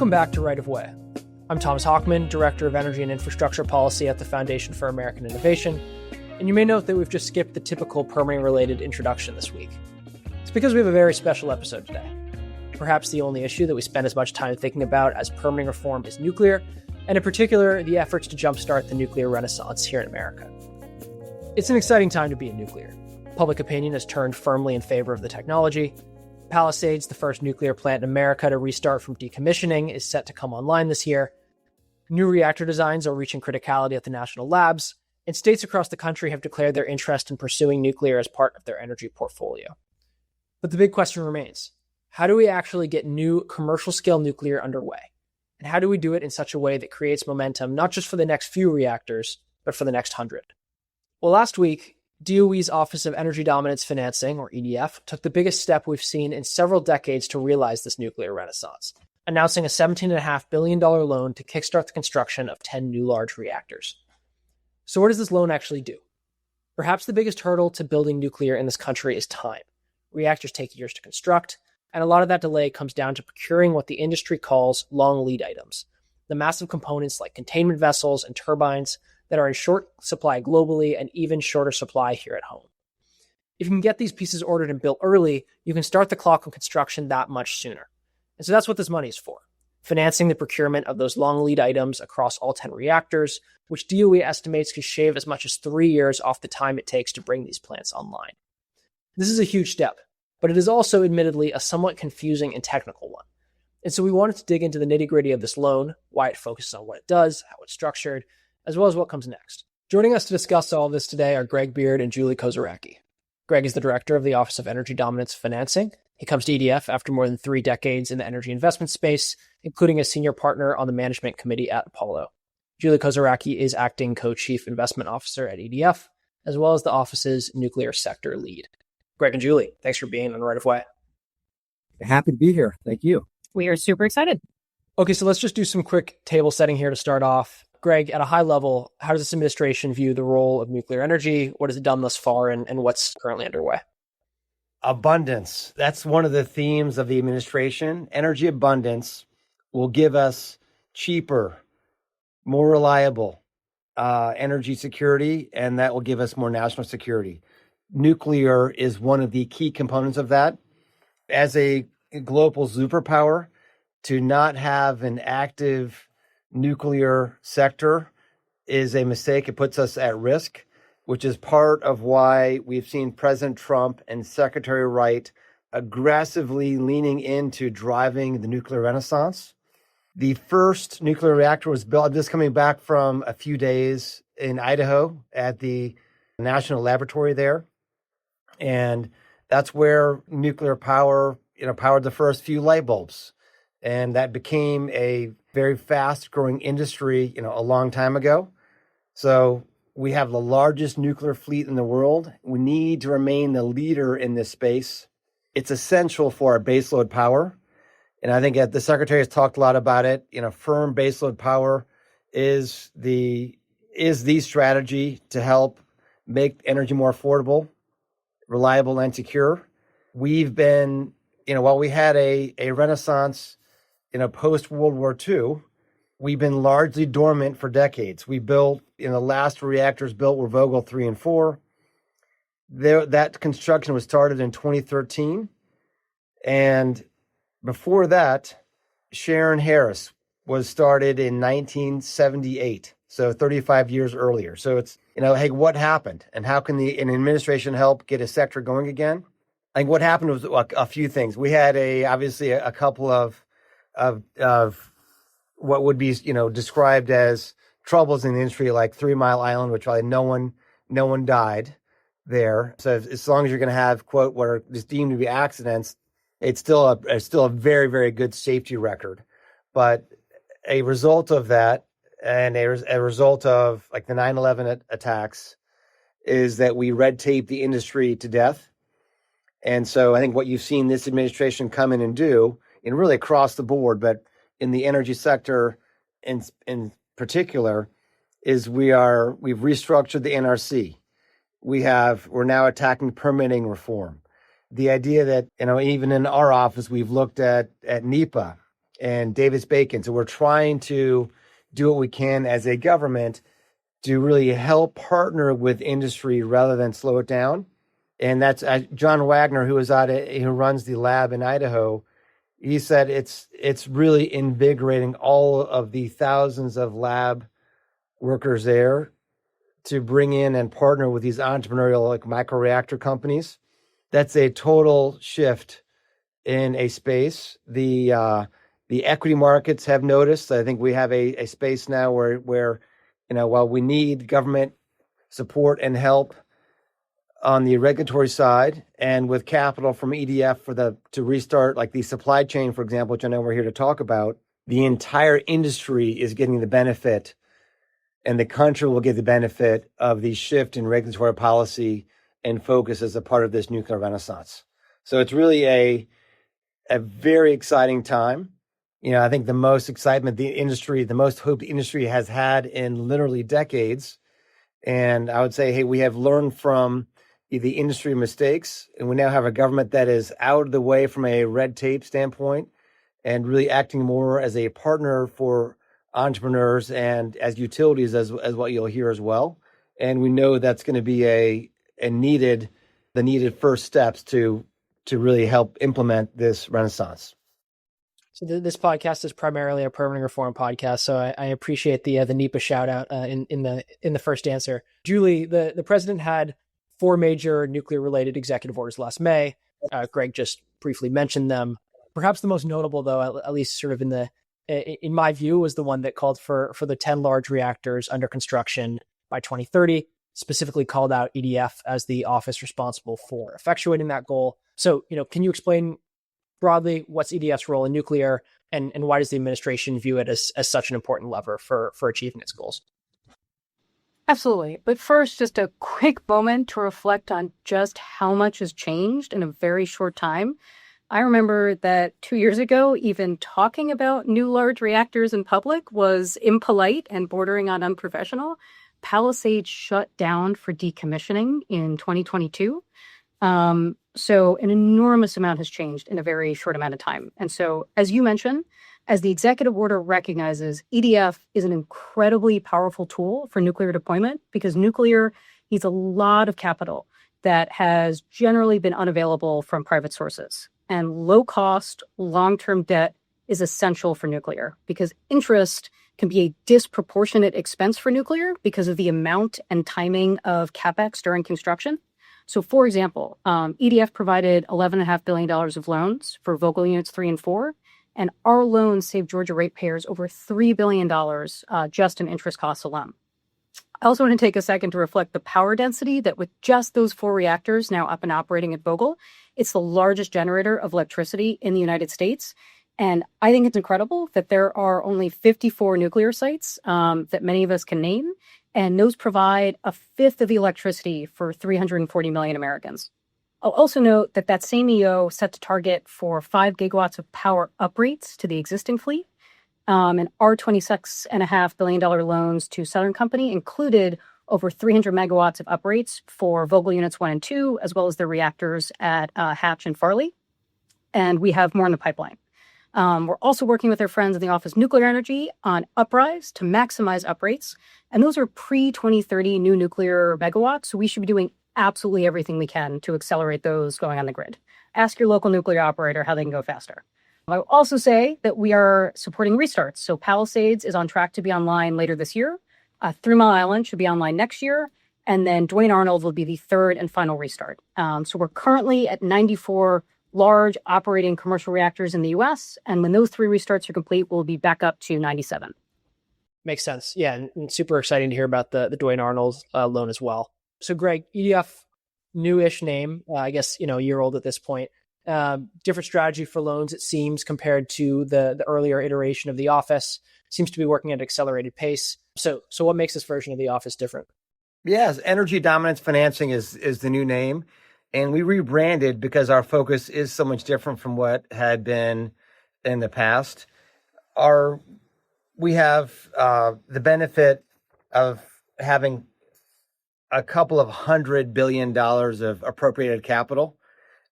Welcome back to Right of Way. I'm Thomas Hockman, Director of Energy and Infrastructure Policy at the Foundation for American Innovation, and you may note that we've just skipped the typical permitting-related introduction this week. It's because we have a very special episode today. Perhaps the only issue that we spend as much time thinking about as permitting reform is nuclear, and in particular, the efforts to jumpstart the nuclear renaissance here in America. It's an exciting time to be in nuclear. Public opinion has turned firmly in favor of the technology. Palisades, the first nuclear plant in America to restart from decommissioning, is set to come online this year. New reactor designs are reaching criticality at the national labs, and states across the country have declared their interest in pursuing nuclear as part of their energy portfolio. But the big question remains, how do we actually get new commercial-scale nuclear underway? And how do we do it in such a way that creates momentum not just for the next few reactors, but for the next 100? Well, last week, DOE's Office of Energy Dominance Financing, or EDF, took the biggest step we've seen in several decades to realize this nuclear renaissance, announcing a $17.5 billion loan to kickstart the construction of 10 new large reactors. So what does this loan actually do? Perhaps the biggest hurdle to building nuclear in this country is time. Reactors take years to construct, and a lot of that delay comes down to procuring what the industry calls long lead items, the massive components like containment vessels and turbines that are in short supply globally and even shorter supply here at home. If you can get these pieces ordered and built early, you can start the clock on construction that much sooner. And so that's what this money is for, financing the procurement of those long lead items across all 10 reactors, which DOE estimates could shave as much as 3 years off the time it takes to bring these plants online. This is a huge step, but it is also admittedly a somewhat confusing and technical one. And so we wanted to dig into the nitty-gritty of this loan, why it focuses on what it does, how it's structured, as well as what comes next. Joining us to discuss all of this today are Greg Beard and Julie Kozeracki. Greg is the director of the Office of Energy Dominance Financing. He comes to EDF after more than 3 decades in the energy investment space, including a senior partner on the management committee at Apollo. Julie Kozeracki is acting co-chief investment officer at EDF, as well as the office's nuclear sector lead. Greg and Julie, thanks for being on Right of Way. Happy to be here. Thank you. We are super excited. Okay, so let's just do some quick table setting here to start off. Greg, at a high level, how does this administration view the role of nuclear energy? What has it done thus far, and what's currently underway? Abundance. That's one of the themes of the administration. Energy abundance will give us cheaper, more reliable energy security, and that will give us more national security. Nuclear is one of the key components of that. As a global superpower, to not have an active nuclear sector is a mistake. It puts us at risk, which is part of why we've seen President Trump and Secretary Wright aggressively leaning into driving the nuclear renaissance. The first nuclear reactor was built, I'm just coming back from a few days in Idaho at the National Laboratory there. And that's where nuclear power, powered the first few light bulbs. And that became a very fast-growing industry, a long time ago. So we have the largest nuclear fleet in the world. We need to remain the leader in this space. It's essential for our baseload power. And I think the Secretary has talked a lot about it. Firm baseload power is the strategy to help make energy more affordable, reliable, and secure. We've been, while we had a renaissance post-World War II, we've been largely dormant for decades. We built, the last reactors built were Vogtle 3 and 4. That construction was started in 2013. And before that, Sharon Harris was started in 1978, so 35 years earlier. So it's, hey, what happened? And how can an administration help get a sector going again? I think what happened was a few things. We had obviously a couple of what would be, described as troubles in the industry, like 3 Mile Island, which probably no one died there. So as long as you're going to have, quote, what is deemed to be accidents, it's still a very, very good safety record. But a result of that, and a result of like the 9/11 attacks, is that we red tape the industry to death. And so I think what you've seen this administration come in and do, and really across the board, but in the energy sector in particular, is we've restructured the NRC. We're now attacking permitting reform. The idea that, even in our office, we've looked at NEPA and Davis-Bacon. So we're trying to do what we can as a government to really help partner with industry rather than slow it down. And that's John Wagner, who runs the lab in Idaho. He said it's really invigorating all of the thousands of lab workers there to bring in and partner with these entrepreneurial like microreactor companies. That's a total shift in a space. The equity markets have noticed. I think we have a space now where while we need government support and help on the regulatory side and with capital from EDF to restart like the supply chain, for example, which I know we're here to talk about, the entire industry is getting the benefit and the country will get the benefit of the shift in regulatory policy and focus as a part of this nuclear renaissance. So it's really a very exciting time. I think the most excitement the most hope the industry has had in literally decades. And I would say, hey, we have learned from the industry mistakes, and we now have a government that is out of the way from a red tape standpoint and really acting more as a partner for entrepreneurs and as utilities as what you'll hear as well. And we know that's going to be the needed first steps to really help implement this renaissance. So this podcast is primarily a permitting reform podcast. So I appreciate the NEPA shout out in the first answer. Julie, the president had 4 major nuclear related executive orders last May. Greg just briefly mentioned them. Perhaps the most notable, though, at least sort of in my view, was the one that called for the 10 large reactors under construction by 2030, specifically called out EDF as the office responsible for effectuating that goal. So, can you explain broadly what's EDF's role in nuclear and why does the administration view it as such an important lever for achieving its goals? Absolutely. But first, just a quick moment to reflect on just how much has changed in a very short time. I remember that 2 years ago, even talking about new large reactors in public was impolite and bordering on unprofessional. Palisades shut down for decommissioning in 2022. So an enormous amount has changed in a very short amount of time. And so, as you mentioned, as the executive order recognizes, EDF is an incredibly powerful tool for nuclear deployment because nuclear needs a lot of capital that has generally been unavailable from private sources. And low-cost, long-term debt is essential for nuclear because interest can be a disproportionate expense for nuclear because of the amount and timing of CapEx during construction. So, for example, EDF provided $11.5 billion of loans for Vogtle Units 3 and 4, and our loans saved Georgia ratepayers over $3 billion just in interest costs alone. I also want to take a second to reflect the power density that with just those 4 reactors now up and operating at Vogtle, it's the largest generator of electricity in the United States. And I think it's incredible that there are only 54 nuclear sites that many of us can name, and those provide a fifth of the electricity for 340 million Americans. I'll also note that same EO set to target for 5 gigawatts of power uprates to the existing fleet. And our $26.5 billion loans to Southern Company included over 300 megawatts of uprates for Vogtle Units 1 and 2, as well as the reactors at Hatch and Farley. And we have more in the pipeline. We're also working with our friends in the Office of Nuclear Energy on uprise to maximize uprates. And those are pre-2030 new nuclear megawatts. So we should be doing absolutely everything we can to accelerate those going on the grid. Ask your local nuclear operator how they can go faster. I will also say that we are supporting restarts. So Palisades is on track to be online later this year. 3 Mile Island should be online next year. And then Duane Arnold will be the third and final restart. So we're currently at 94 large operating commercial reactors in the U.S. And when those 3 restarts are complete, we'll be back up to 97. Makes sense. Yeah, and super exciting to hear about the Duane Arnold loan as well. So Greg, EDF, newish name, I guess, a year old at this point. Different strategy for loans, it seems, compared to the earlier iteration of the office. Seems to be working at an accelerated pace. So what makes this version of the office different? Yes, Energy Dominance Financing is the new name. And we rebranded because our focus is so much different from what had been in the past. We have the benefit of having a couple of $100 billion of appropriated capital,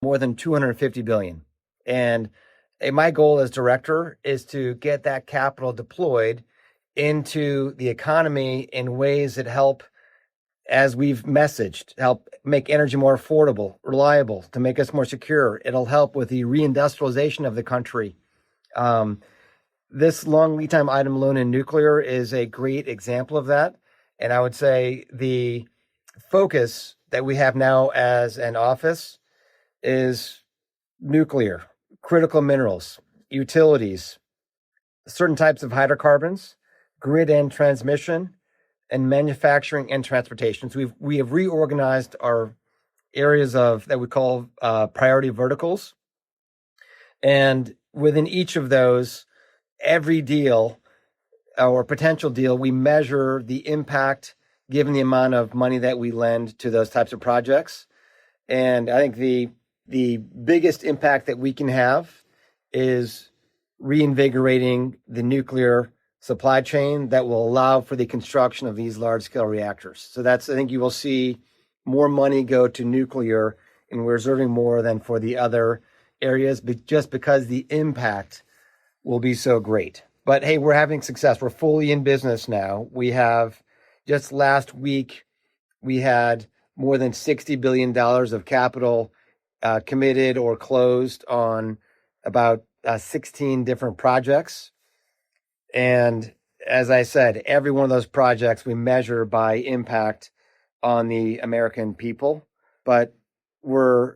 more than $250 billion. And my goal as director is to get that capital deployed into the economy in ways that help, as we've messaged, help make energy more affordable, reliable, to make us more secure. It'll help with the reindustrialization of the country. This long lead time item alone in nuclear is a great example of that. And I would say the focus that we have now as an office is nuclear, critical minerals, utilities, certain types of hydrocarbons, grid and transmission, and manufacturing and transportation. So we have reorganized our areas of that we call priority verticals. And within each of those, every deal or potential deal, we measure the impact given the amount of money that we lend to those types of projects. And I think the biggest impact that we can have is reinvigorating the nuclear supply chain that will allow for the construction of these large-scale reactors. So I think you will see more money go to nuclear, and we're reserving more than for the other areas, but just because the impact will be so great. But hey, we're having success. We're fully in business now. We have, just last week, we had more than $60 billion of capital committed or closed on about 16 different projects. And as I said, every one of those projects we measure by impact on the American people. But we're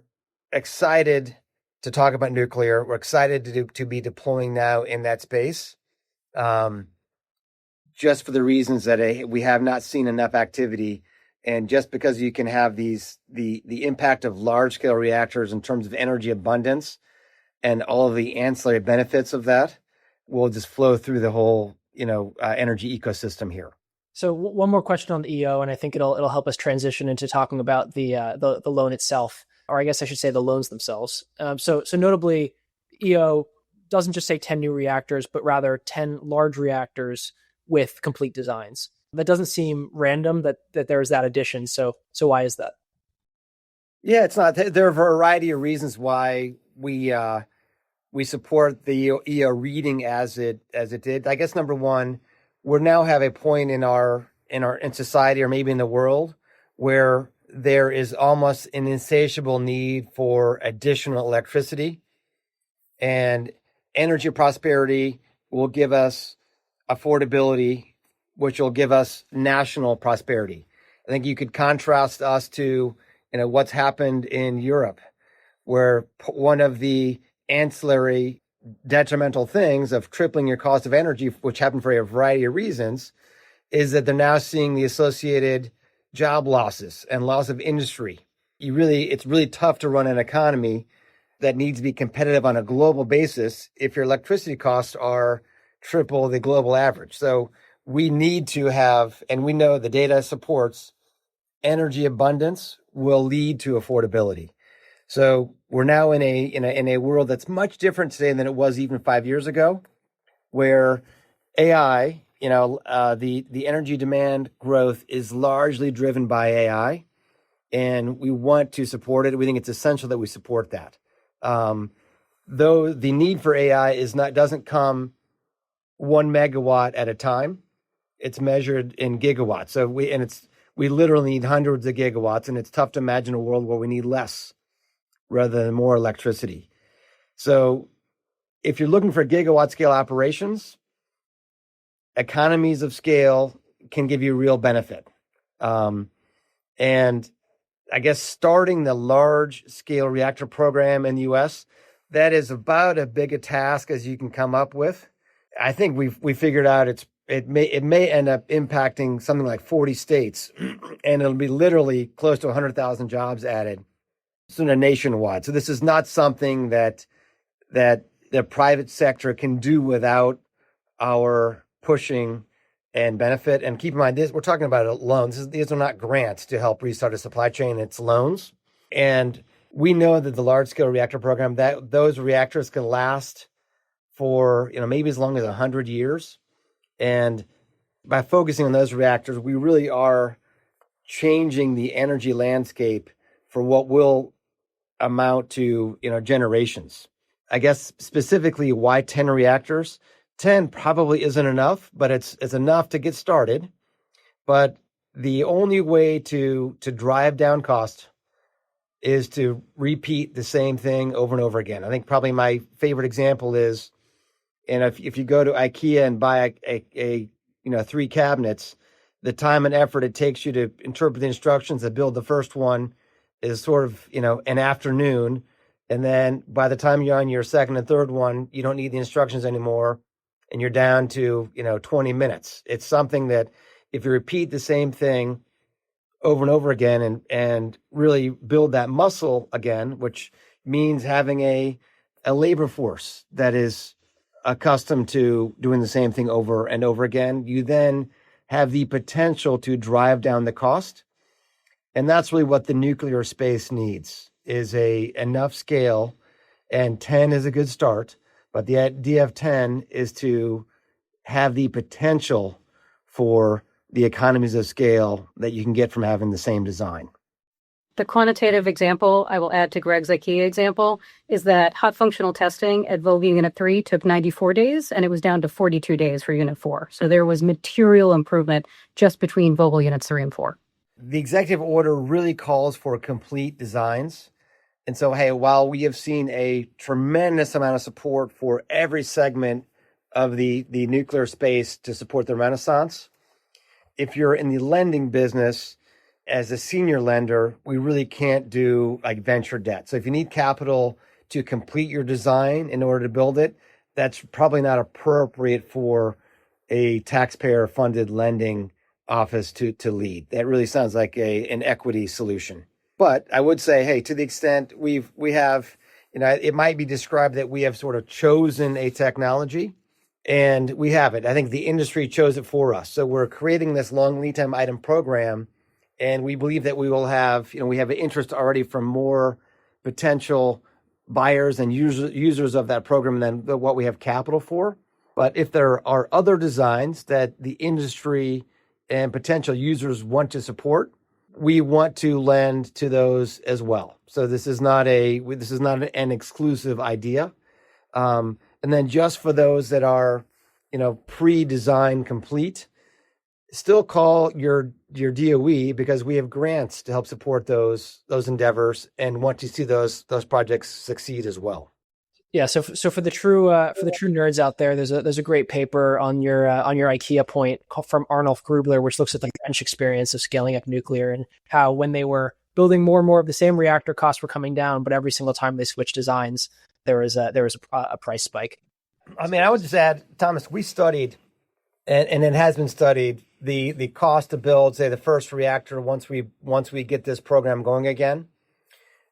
excited to talk about nuclear. We're excited to be deploying now in that space, just for the reasons that we have not seen enough activity. And just because you can have the impact of large scale reactors in terms of energy abundance and all of the ancillary benefits of that will just flow through the whole, energy ecosystem here. So one more question on the EO, and I think it'll help us transition into talking about the loan itself, or I guess I should say the loans themselves. So notably, EO doesn't just say 10 new reactors, but rather 10 large reactors with complete designs. That doesn't seem random that there's that addition. So why is that? Yeah, it's not. There are a variety of reasons why we support the EO reading as it did. I guess number one, we now have a point in society, or maybe in the world, where there is almost an insatiable need for additional electricity, and energy prosperity will give us affordability, which will give us national prosperity. I think you could contrast us to what's happened in Europe, where one of the ancillary detrimental things of tripling your cost of energy, which happened for a variety of reasons, is that they're now seeing the associated job losses and loss of industry. It's really tough to run an economy that needs to be competitive on a global basis if your electricity costs are triple the global average. So we need to have, and we know the data supports, energy abundance will lead to affordability. So we're now in a world that's much different today than it was even 5 years ago, where AI, the energy demand growth is largely driven by AI, and we want to support it. We think it's essential that we support that. Though the need for AI doesn't come 1 megawatt at a time. It's measured in gigawatts. So we literally need hundreds of gigawatts, and it's tough to imagine a world where we need less rather than more electricity. So if you're looking for gigawatt scale operations, economies of scale can give you real benefit. And I guess starting the large scale reactor program in the US, that is about as big a task as you can come up with. I think we figured out it may end up impacting something like 40 states, and it'll be literally close to 100,000 jobs added sort of nationwide. So this is not something that the private sector can do without our pushing and benefit. And keep in mind, we're talking about loans. These are not grants to help restart a supply chain. It's loans. And we know that the large scale reactor program, that those reactors can last for maybe as long as 100 years. And by focusing on those reactors, we really are changing the energy landscape for what will amount to generations. I guess specifically why 10 reactors? 10 probably isn't enough, but it's enough to get started. But the only way to drive down cost is to repeat the same thing over and over again. I think probably my favorite example is, and if you go to IKEA and buy a 3 cabinets, the time and effort it takes you to interpret the instructions to build the first one is sort of, an afternoon. And then by the time you're on your second and third one, you don't need the instructions anymore. And you're down to, 20 minutes. It's something that if you repeat the same thing over and over again and really build that muscle again, which means having a labor force that is accustomed to doing the same thing over and over again, you then have the potential to drive down the cost. And that's really what the nuclear space needs, is enough scale, and 10 is a good start. But the idea of 10 is to have the potential for the economies of scale that you can get from having the same design. The quantitative example I will add to Greg's IKEA example is that hot functional testing at Vogtle Unit 3 took 94 days, and it was down to 42 days for Unit 4. So there was material improvement just between Vogtle Units 3 and 4. The executive order really calls for complete designs. And so, hey, while we have seen a tremendous amount of support for every segment of the nuclear space to support the Renaissance, if you're in the lending business, as a senior lender, we really can't do like venture debt. So if you need capital to complete your design in order to build it, that's probably not appropriate for a taxpayer-funded lending office to lead. That really sounds like an equity solution. But I would say, hey, to the extent we have, it might be described that we have sort of chosen a technology, and we have it. I think the industry chose it for us. So we're creating this long lead time item program, and we believe that we will have, we have an interest already from more potential buyers and users of that program than what we have capital for. But if there are other designs that the industry and potential users want to support, we want to lend to those as well. So this is not an exclusive idea. And then just for those that are, pre-design complete, still call your DOE, because we have grants to help support those endeavors and want to see those projects succeed as well. Yeah, so for the true nerds out there, there's a great paper on your IKEA point from Arnulf Grubler, which looks at the French experience of scaling up nuclear and how when they were building more and more of the same reactor, costs were coming down, but every single time they switched designs, there was a price spike. I mean, I would just add, Thomas, we studied, and it has been studied, the cost to build, say, the first reactor once we get this program going again,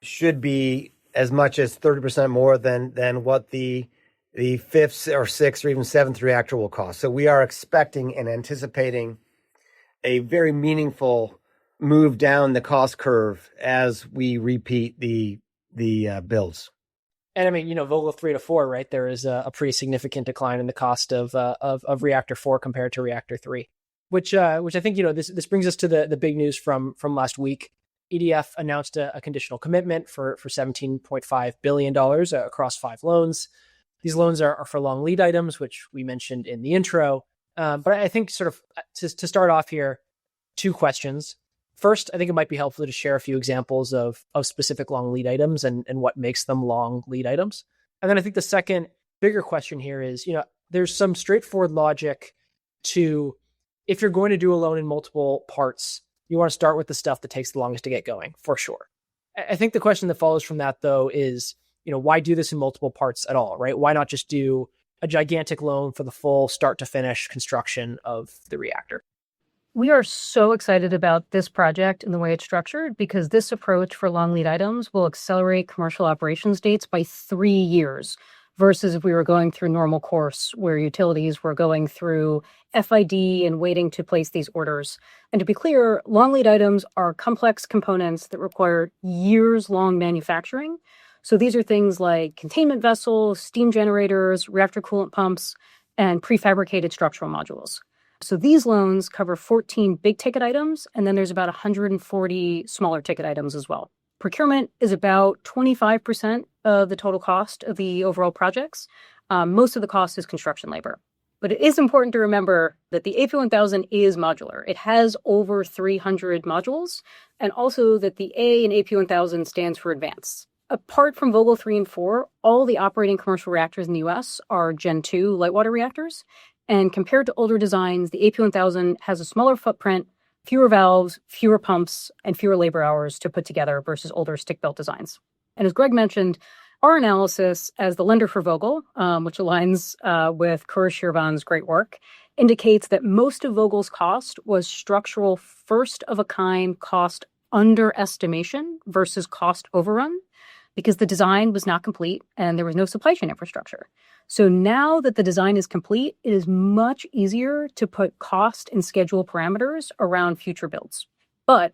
should be as much as 30% more than what the fifth or sixth or even seventh reactor will cost. So we are expecting and anticipating a very meaningful move down the cost curve as we repeat the builds. And I mean, Vogtle 3 to 4, right? There is a pretty significant decline in the cost of reactor 4 compared to reactor 3, which I think, this brings us to the big news from last week. EDF announced a conditional commitment for $17.5 billion across 5 loans. These loans are for long lead items, which we mentioned in the intro. But I think sort of to start off here, 2 questions. First, I think it might be helpful to share a few examples of specific long lead items and what makes them long lead items. And then I think the second bigger question here is, there's some straightforward logic to, if you're going to do a loan in multiple parts, you want to start with the stuff that takes the longest to get going, for sure. I think the question that follows from that, though, is, why do this in multiple parts at all, right? Why not just do a gigantic loan for the full start to finish construction of the reactor? We are so excited about this project and the way it's structured because this approach for long lead items will accelerate commercial operations dates by 3 years versus if we were going through normal course where utilities were going through FID and waiting to place these orders. And to be clear, long lead items are complex components that require years-long manufacturing. So these are things like containment vessels, steam generators, reactor coolant pumps, and prefabricated structural modules. So these loans cover 14 big ticket items, and then there's about 140 smaller ticket items as well. Procurement is about 25% of the total cost of the overall projects. Most of the cost is construction labor. But it is important to remember that the AP1000 is modular. It has over 300 modules, and also that the A in AP1000 stands for advanced. Apart from Vogtle 3 and 4, all the operating commercial reactors in the US are Gen 2 light water reactors. And compared to older designs, the AP1000 has a smaller footprint, fewer valves, fewer pumps, and fewer labor hours to put together versus older stick-built designs. And as Greg mentioned, our analysis as the lender for Vogtle, which aligns with Kura Shirvan's great work, indicates that most of Vogtle's cost was structural first-of-a-kind cost underestimation versus cost overrun, because the design was not complete and there was no supply chain infrastructure. So now that the design is complete, it is much easier to put cost and schedule parameters around future builds. But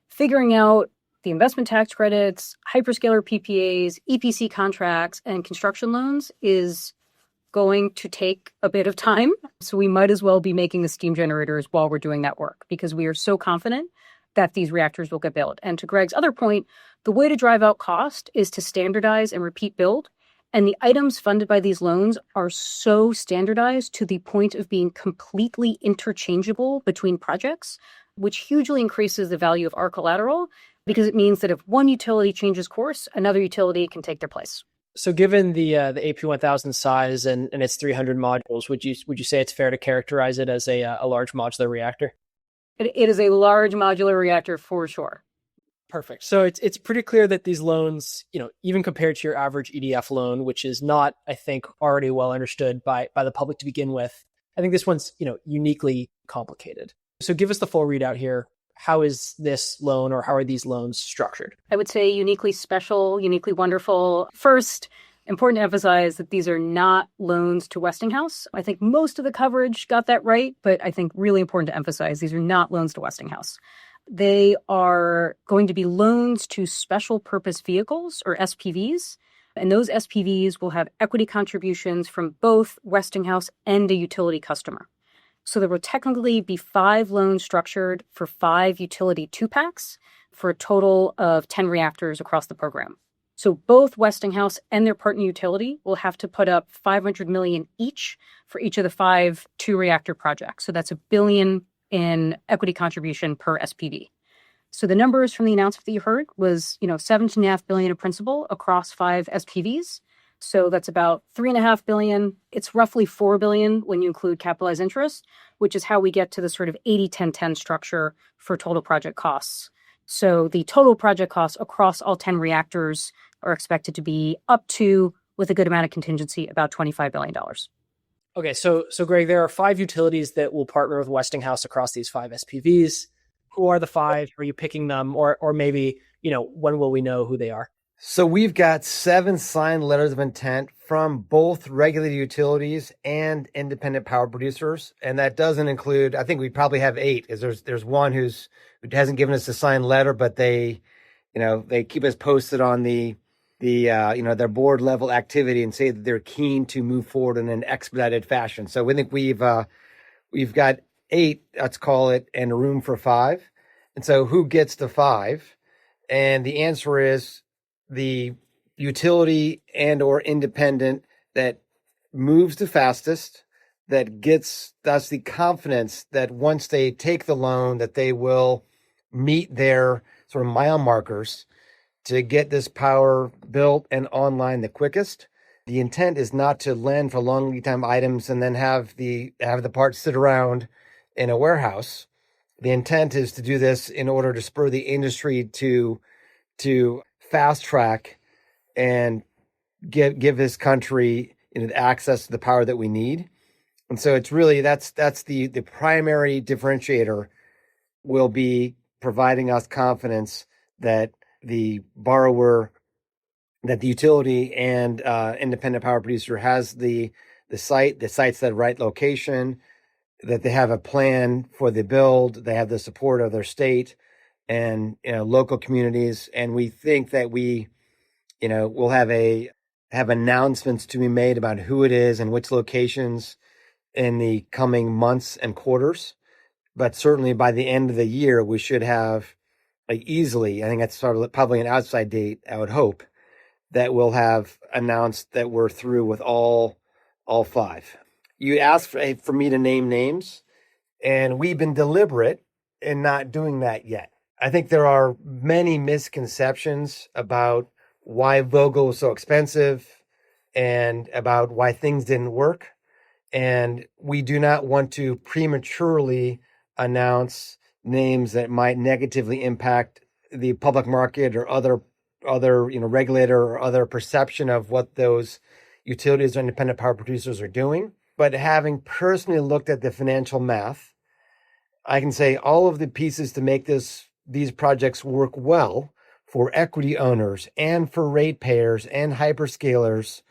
figuring out the investment tax credits, hyperscaler PPAs, EPC contracts, and construction loans is going to take a bit of time. So we might as well be making the steam generators while we're doing that work, because we are so confident that these reactors will get built. And to Greg's other point, the way to drive out cost is to standardize and repeat build. And the items funded by these loans are so standardized to the point of being completely interchangeable between projects, which hugely increases the value of our collateral, because it means that if one utility changes course, another utility can take their place. So given the AP1000 size and its 300 modules, would you say it's fair to characterize it as a large modular reactor? It is a large modular reactor for sure. Perfect. So it's pretty clear that these loans, even compared to your average EDF loan, which is not, I think, already well understood by the public to begin with, I think this one's, uniquely complicated. So give us the full readout here. How is this loan, or how are these loans structured? I would say uniquely special, uniquely wonderful. First, important to emphasize that these are not loans to Westinghouse. I think most of the coverage got that right, but I think really important to emphasize these are not loans to Westinghouse. They are going to be loans to special purpose vehicles, or SPVs, and those SPVs will have equity contributions from both Westinghouse and a utility customer. So there will technically be 5 loans structured for 5 utility 2-packs for a total of 10 reactors across the program. So both Westinghouse and their partner utility will have to put up $500 million each for each of the 5 2-reactor projects. So that's $1 billion in equity contribution per SPV. So the numbers from the announcement that you heard was, $17.5 billion of principal across 5 SPVs. So that's about $3.5 billion. It's roughly $4 billion when you include capitalized interest, which is how we get to the sort of 80-10-10 structure for total project costs. So the total project costs across all 10 reactors are expected to be up to, with a good amount of contingency, about $25 billion. Okay, so Greg, there are 5 utilities that will partner with Westinghouse across these 5 SPVs. Who are the 5? Are you picking them, or maybe when will we know who they are? So we've got 7 signed letters of intent from both regulated utilities and independent power producers, and that doesn't include. I think we probably have 8. Is there's one who hasn't given us a signed letter, but they keep us posted on the their board level activity and say that they're keen to move forward in an expedited fashion. So we think we've got 8, let's call it, and a room for 5. And so who gets the 5? And the answer is the utility and or independent that moves the fastest, that gets us the confidence that once they take the loan that they will meet their sort of mile markers to get this power built and online the quickest. The intent is not to lend for long lead time items and then have the parts sit around in a warehouse. The intent is to do this in order to spur the industry to fast track and give this country access to the power that we need. And so it's really that's the primary differentiator will be providing us confidence that the borrower, that the utility and independent power producer has the site's the right location, that they have a plan for the build, they have the support of their state and local communities, and we think that we we'll have announcements to be made about who it is and which locations in the coming months and quarters. But certainly by the end of the year, we should have like easily, I think that's sort of probably an outside date, I would hope, that we'll have announced that we're through with all five. You asked for me to name names, and we've been deliberate in not doing that yet. I think there are many misconceptions about why Vogtle was so expensive and about why things didn't work. And we do not want to prematurely announce names that might negatively impact the public market or other regulator or other perception of what those utilities or independent power producers are doing. But having personally looked at the financial math, I can say all of the pieces to make these projects work well for equity owners and for ratepayers and hyperscalers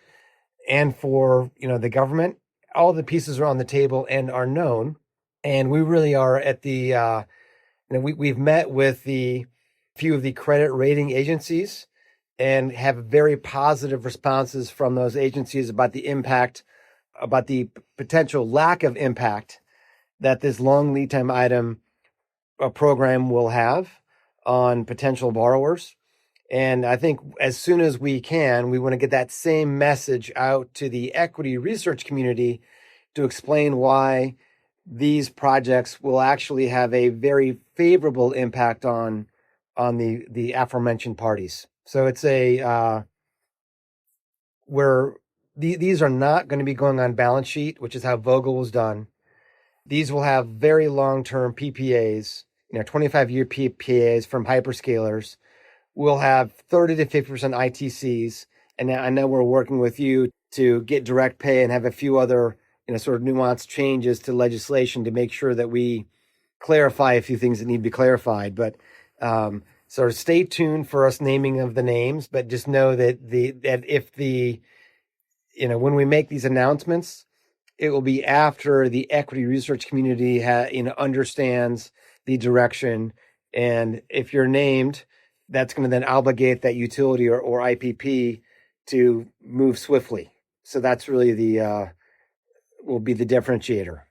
and for the government, all the pieces are on the table and are known. And we really are at the we've met with the few of the credit rating agencies and have very positive responses from those agencies about the impact, about the potential lack of impact that this long lead time item program will have on potential borrowers. And I think as soon as we can, we want to get that same message out to the equity research community to explain why these projects will actually have a very favorable impact on the aforementioned parties. So it's where these are not going to be going on balance sheet, which is how Vogtle was done. These will have very long-term PPAs, 25-year PPAs from hyperscalers. We'll have 30 to 50% ITCs. And I know we're working with you to get direct pay and have a few other, sort of nuanced changes to legislation to make sure that we clarify a few things that need to be clarified. But sort of stay tuned for us naming of the names, but just know that when we make these announcements, it will be after the equity research community understands the direction. And if you're named, that's going to then obligate that utility or IPP to move swiftly. So that's really will be the differentiator.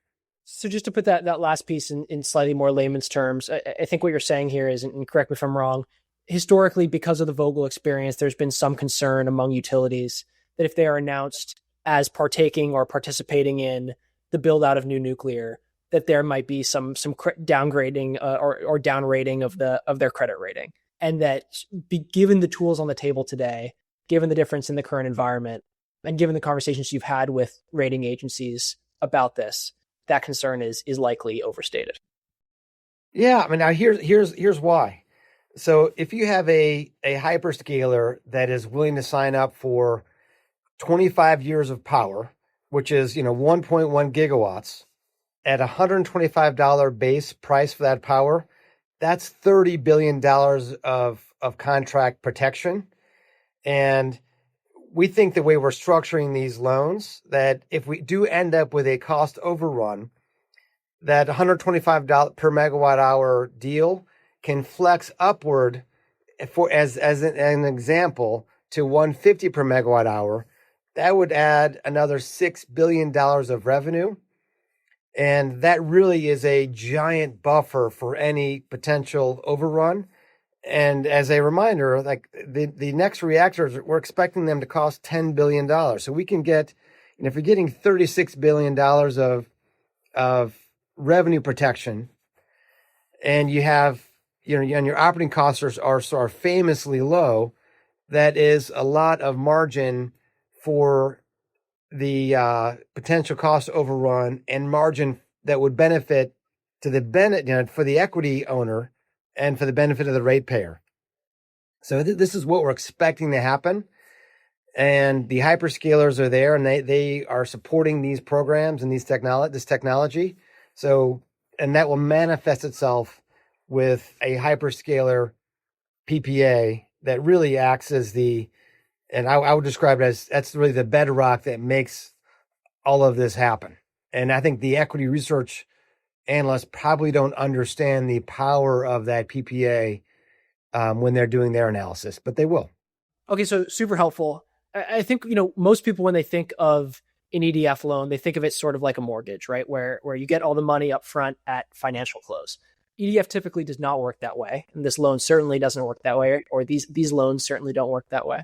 So just to put that last piece in slightly more layman's terms, I think what you're saying here is, and correct me if I'm wrong, historically, because of the Vogtle experience, there's been some concern among utilities that if they are announced as partaking or participating in the build out of new nuclear, that there might be some downgrading or downrating of their credit rating. And that given the tools on the table today, given the difference in the current environment, and given the conversations you've had with rating agencies about this, that concern is likely overstated. Yeah, I mean, now here's why. So if you have a hyperscaler that is willing to sign up for 25 years of power, which is 1.1 gigawatts at $125 base price for that power, that's $30 billion of contract protection. And we think the way we're structuring these loans, that if we do end up with a cost overrun, that $125 per megawatt hour deal can flex upward as an example to $150 per megawatt hour. That would add another $6 billion of revenue. And that really is a giant buffer for any potential overrun. And as a reminder, like the next reactors, we're expecting them to cost $10 billion. So we can get, if you're getting $36 billion of revenue protection, and you have, and your operating costs are famously low, that is a lot of margin for the potential cost overrun and margin that would benefit to the for the equity owner and for the benefit of the ratepayer. So this is what we're expecting to happen. And the hyperscalers are there, and they are supporting these programs and this technology. So, and that will manifest itself with a hyperscaler PPA that really acts as and I would describe it as, that's really the bedrock that makes all of this happen. And I think the equity research analysts probably don't understand the power of that PPA when they're doing their analysis, but they will. Okay, so super helpful. I think, most people, when they think of an EDF loan, they think of it sort of like a mortgage, right? Where you get all the money up front at financial close. EDF typically does not work that way, and this loan certainly doesn't work that way, or these loans certainly don't work that way.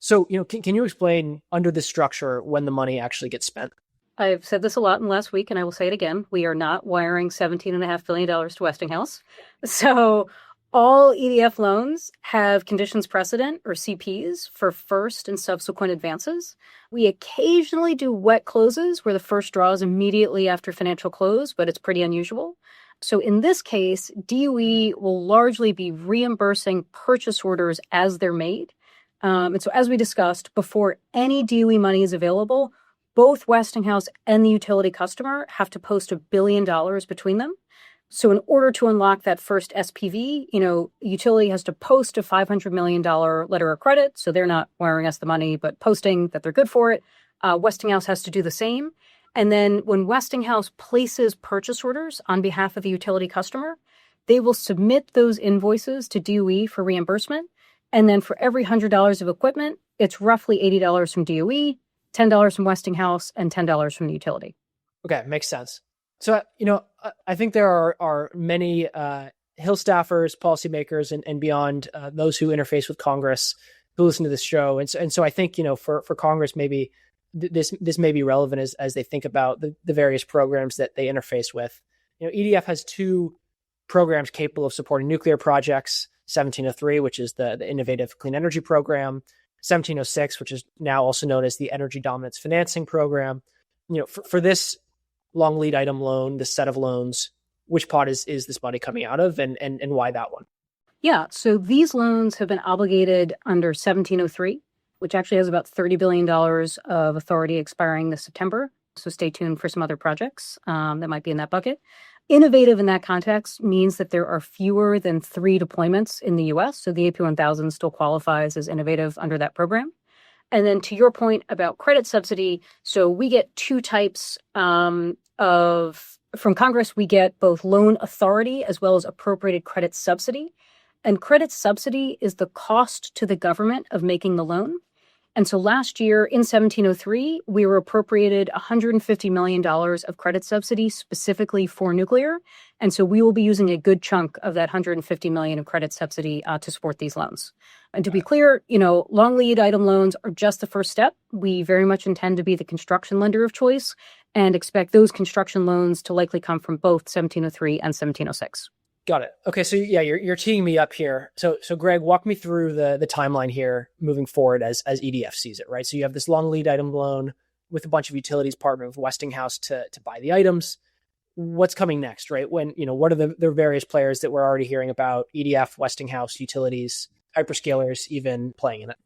So, can you explain under this structure when the money actually gets spent? I've said this a lot in the last week, and I will say it again. We are not wiring $17.5 billion to Westinghouse. So all EDF loans have conditions precedent, or CPs, for first and subsequent advances. We occasionally do wet closes where the first draw is immediately after financial close, but it's pretty unusual. So in this case, DOE will largely be reimbursing purchase orders as they're made. And so as we discussed, before any DOE money is available, both Westinghouse and the utility customer have to post $1 billion between them. So in order to unlock that first SPV, utility has to post a $500 million letter of credit. So they're not wiring us the money, but posting that they're good for it. Westinghouse has to do the same. And then when Westinghouse places purchase orders on behalf of the utility customer, they will submit those invoices to DOE for reimbursement. And then for every $100 of equipment, it's roughly $80 from DOE, $10 from Westinghouse, and $10 from the utility. Okay, makes sense. So, I think there are many Hill staffers, policymakers, and beyond, those who interface with Congress who listen to this show. And so I think, for Congress, maybe this may be relevant as they think about the various programs that they interface with. EDF has two programs capable of supporting nuclear projects: 1703, which is the Innovative Clean Energy Program; 1706, which is now also known as the Energy Dominance Financing Program. For this long lead item loan, this set of loans, which pot is this money coming out of, and why that one? Yeah, so these loans have been obligated under 1703, which actually has about $30 billion of authority expiring this September. So stay tuned for some other projects that might be in that bucket. Innovative in that context means that there are fewer than 3 deployments in the U.S., so the AP1000 still qualifies as innovative under that program. And then to your point about credit subsidy, so we get two types from Congress. We get both loan authority as well as appropriated credit subsidy. And credit subsidy is the cost to the government of making the loan. And so last year in 1703, we were appropriated $150 million of credit subsidy specifically for nuclear. And so we will be using a good chunk of that $150 million of credit subsidy to support these loans. And to be clear, long lead item loans are just the first step. We very much intend to be the construction lender of choice and expect those construction loans to likely come from both 1703 and 1706. Got it. Okay, so yeah, you're teeing me up here. So Greg, walk me through the timeline here moving forward as EDF sees it, right? So you have this long lead item loan with a bunch of utilities partnering with Westinghouse to buy the items. What's coming next, right? When, what are the various players that we're already hearing about? EDF, Westinghouse, utilities, hyperscalers even playing in it?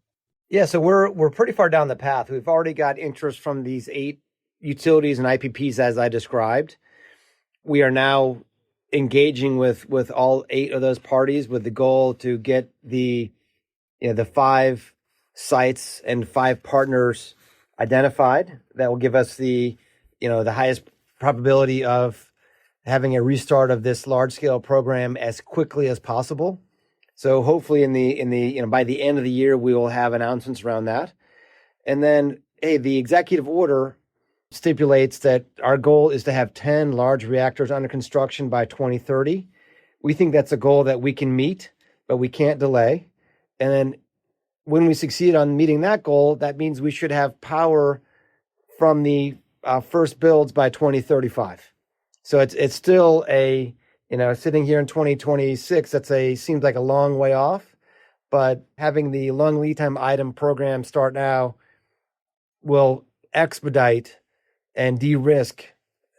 Yeah, so we're pretty far down the path. We've already got interest from these 8 utilities and IPPs as I described. We are now engaging with all 8 of those parties with the goal to get the 5 sites and 5 partners identified. That will give us the highest probability of having a restart of this large scale program as quickly as possible. So hopefully by the end of the year we will have announcements around that. And then the executive order stipulates that our goal is to have 10 large reactors under construction by 2030. We think that's a goal that we can meet, but we can't delay. And then when we succeed on meeting that goal, that means we should have power from the first builds by 2035. So it's still sitting here in 2026, seems like a long way off, but having the long lead time item program start now will expedite and de-risk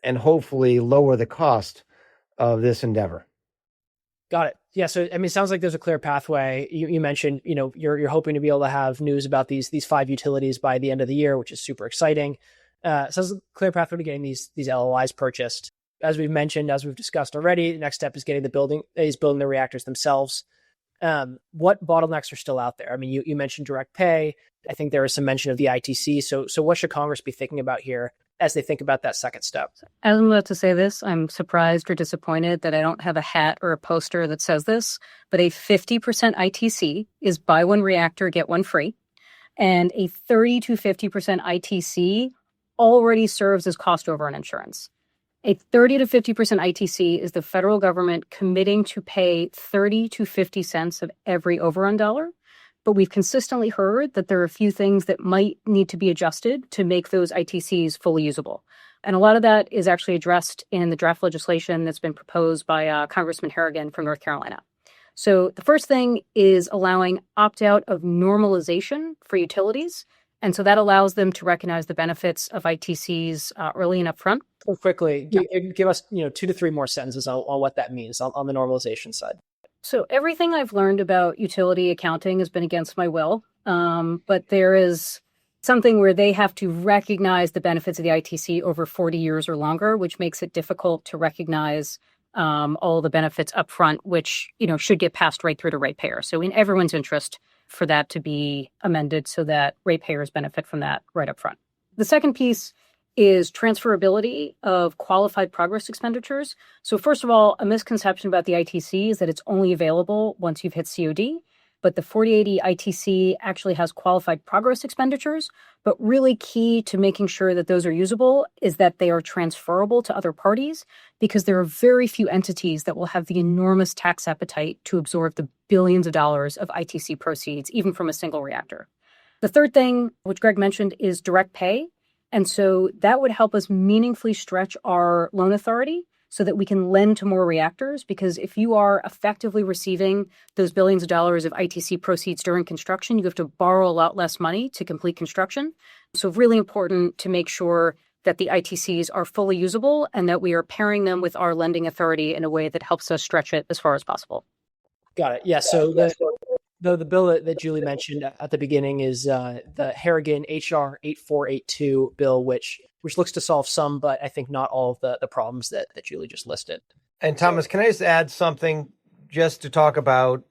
and hopefully lower the cost of this endeavor. Got it. Yeah. So, it sounds like there's a clear pathway. You mentioned, you're hoping to be able to have news about these 5 utilities by the end of the year, which is super exciting. So there's a clear pathway to getting these LOIs purchased. As we've mentioned, as we've discussed already, the next step is building the reactors themselves. What bottlenecks are still out there? You mentioned direct pay. I think there was some mention of the ITC. So what should Congress be thinking about here as they think about that second step? As I'm about to say this, I'm surprised or disappointed that I don't have a hat or a poster that says this, but a 50% ITC is buy one reactor, get one free. And a 30 to 50% ITC already serves as cost over on insurance. A 30 to 50% ITC is the federal government committing to pay 30 to 50 cents of every overrun dollar. But we've consistently heard that there are a few things that might need to be adjusted to make those ITCs fully usable. And a lot of that is actually addressed in the draft legislation that's been proposed by Congressman Harrigan from North Carolina. So the first thing is allowing opt-out of normalization for utilities. And so that allows them to recognize the benefits of ITCs early and upfront. So quickly, give us 2 to 3 more sentences on what that means on the normalization side. So everything I've learned about utility accounting has been against my will, but there is something where they have to recognize the benefits of the ITC over 40 years or longer, which makes it difficult to recognize all the benefits upfront, which should get passed right through to ratepayers. So in everyone's interest for that to be amended so that ratepayers benefit from that right up front. The second piece is transferability of qualified progress expenditures. So first of all, a misconception about the ITC is that it's only available once you've hit COD, but the 4080 ITC actually has qualified progress expenditures. But really key to making sure that those are usable is that they are transferable to other parties, because there are very few entities that will have the enormous tax appetite to absorb the billions of dollars of ITC proceeds, even from a single reactor. The third thing, which Greg mentioned, is direct pay. And so that would help us meaningfully stretch our loan authority so that we can lend to more reactors, because if you are effectively receiving those billions of dollars of ITC proceeds during construction, you have to borrow a lot less money to complete construction. So really important to make sure that the ITCs are fully usable and that we are pairing them with our lending authority in a way that helps us stretch it as far as possible. Got it. Yeah. So the bill that Julie mentioned at the beginning is the Harrigan HR 8482 bill, which looks to solve some, but I think not all of the problems that Julie just listed. And Thomas, can I just add something just to talk about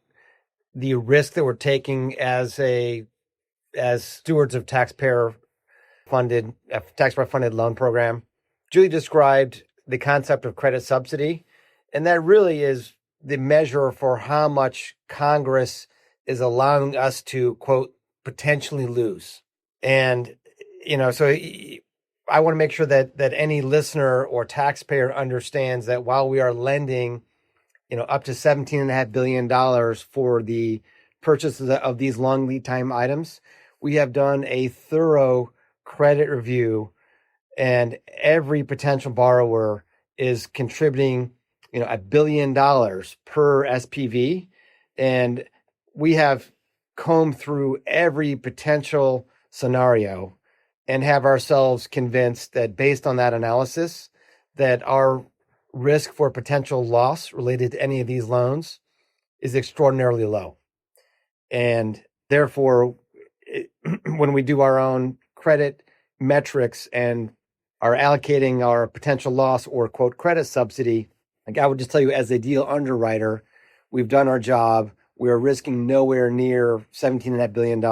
the risk that we're taking as stewards of taxpayer-funded loan program? Julie described the concept of credit subsidy, and that really is the measure for how much Congress is allowing us to, quote, potentially lose. And, so I want to make sure that any listener or taxpayer understands that while we are lending, up to $17.5 billion for the purchase of these long lead time items, we have done a thorough credit review, and every potential borrower is contributing, $1 billion per SPV. And we have combed through every potential scenario and have ourselves convinced that based on that analysis, that our risk for potential loss related to any of these loans is extraordinarily low. And therefore, when we do our own credit metrics and are allocating our potential loss or, quote, credit subsidy, like I would just tell you, as a deal underwriter, we've done our job. We're risking nowhere near $17.5 billion.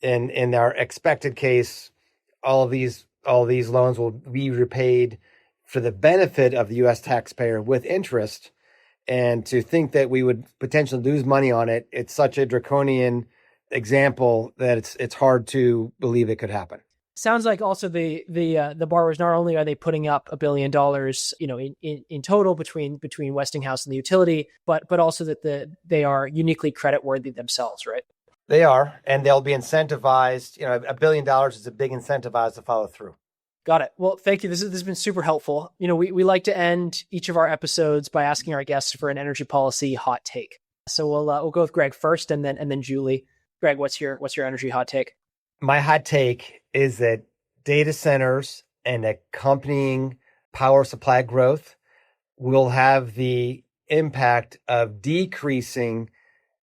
In our expected case, all these loans will be repaid for the benefit of the U.S. taxpayer with interest. And to think that we would potentially lose money on it, it's such a draconian example that it's hard to believe it could happen. Sounds like also the borrowers, not only are they putting up $1 billion, in total between Westinghouse and the utility, but also that they are uniquely creditworthy themselves, right? They are, and they'll be incentivized. $1 billion is a big incentivize to follow through. Got it. Well, thank you. This has been super helpful. We like to end each of our episodes by asking our guests for an energy policy hot take. So we'll go with Greg first, and then Julie. Greg, what's your energy hot take? My hot take is that data centers and accompanying power supply growth will have the impact of decreasing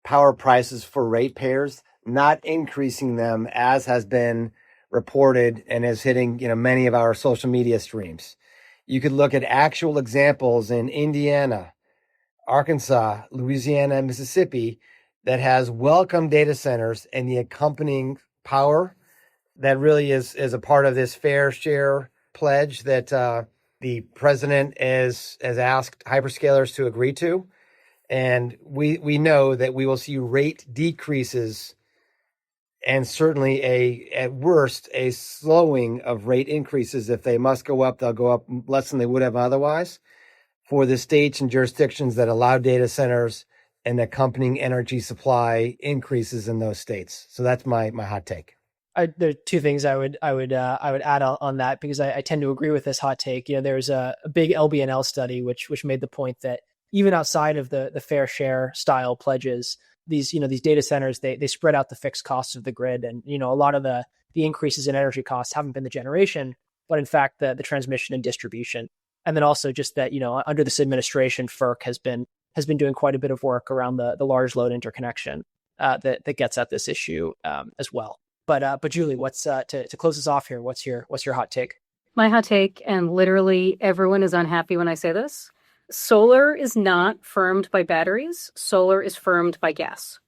power prices for ratepayers, not increasing them, as has been reported and is hitting many of our social media streams. You could look at actual examples in Indiana, Arkansas, Louisiana, and Mississippi that has welcome data centers and the accompanying power that really is a part of this fair share pledge that the president has asked hyperscalers to agree to. And we know that we will see rate decreases and certainly at worst, a slowing of rate increases. If they must go up, they'll go up less than they would have otherwise for the states and jurisdictions that allow data centers and accompanying energy supply increases in those states. So that's my hot take. There are two things I would add on that, because I tend to agree with this hot take. There's a big LBNL study which made the point that even outside of the fair share style pledges, these data centers, they spread out the fixed costs of the grid, and a lot of the increases in energy costs haven't been the generation, but in fact the transmission and distribution. And then also just that under this administration, FERC has been doing quite a bit of work around the large load interconnection that gets at this issue as well. But Julie, what's to close us off here? What's your hot take? My hot take, and literally everyone is unhappy when I say this: solar is not firmed by batteries. Solar is firmed by gas.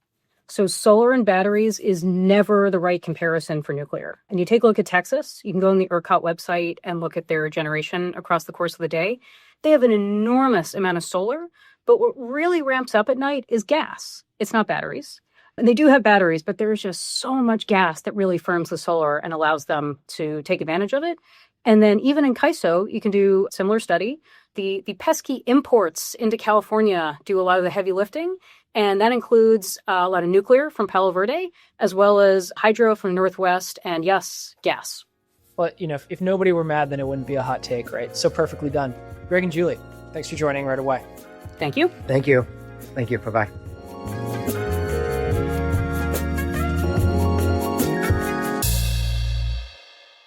So solar and batteries is never the right comparison for nuclear. And you take a look at Texas, you can go on the ERCOT website and look at their generation across the course of the day. They have an enormous amount of solar, but what really ramps up at night is gas. It's not batteries. And they do have batteries, but there's just so much gas that really firms the solar and allows them to take advantage of it. And then even in CAISO, you can do a similar study. The pesky imports into California do a lot of the heavy lifting, and that includes a lot of nuclear from Palo Verde, as well as hydro from the Northwest, and yes, gas. Well, if nobody were mad, then it wouldn't be a hot take, right? So perfectly done. Greg and Julie, thanks for joining right away. Thank you. Thank you. Thank you. Bye-bye.